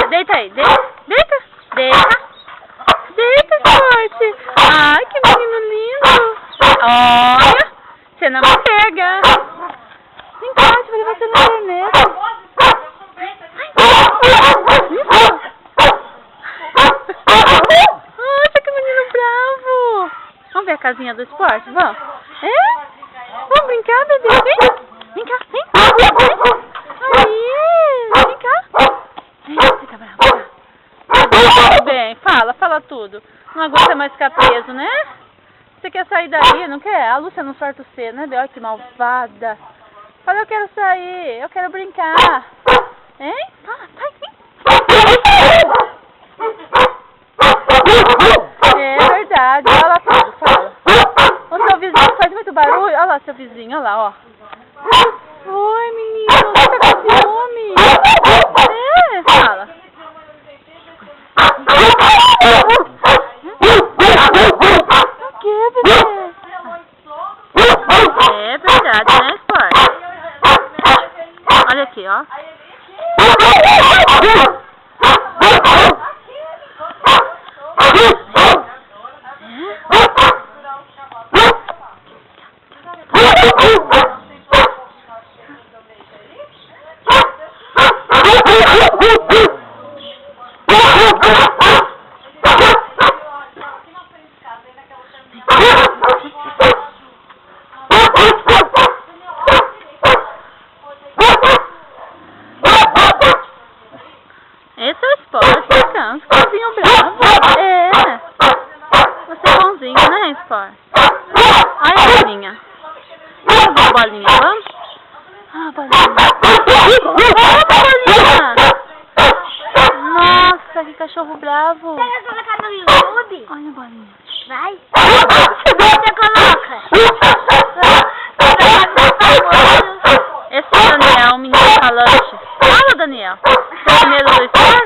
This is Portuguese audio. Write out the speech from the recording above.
Deita aí, deita. Deita, forte. Ai, que menino lindo. Olha, você não me pega. Vem cá, deixa eu levar você na internet. Nossa, que menino bravo. Vamos ver a casinha do esporte, vamos? Vamos brincar, bebê? Vem cá, vem. Aí, vem cá. Você tá bravo, tá? Bem, fala tudo. Não aguenta mais ficar preso, né? Você quer sair daí, não quer? A Lúcia não sorte você, né? Olha que malvada. Fala, eu quero sair, eu quero brincar. Hein? Fala, sai, vem. É verdade, olha lá tudo, fala. O seu vizinho faz muito barulho. Olha lá seu vizinho, olha lá, ó. Oi, menino, você tá com ciúme? Fala. O que, bebê? É verdade, né, Sport? Olha aqui, ó. Esse é o Sport, descansa, bonzinho bravo. É. Você é bonzinho, né, Sport? Olha a bolinha. Vamos ver a bolinha, vamos? Ah, a bolinha. Nossa, que cachorro bravo. Você quer colocar no YouTube? Olha a bolinha. Vai. Você coloca. Esse é o Daniel, o menino falante. Fala, Daniel. Você tem medo do Sport?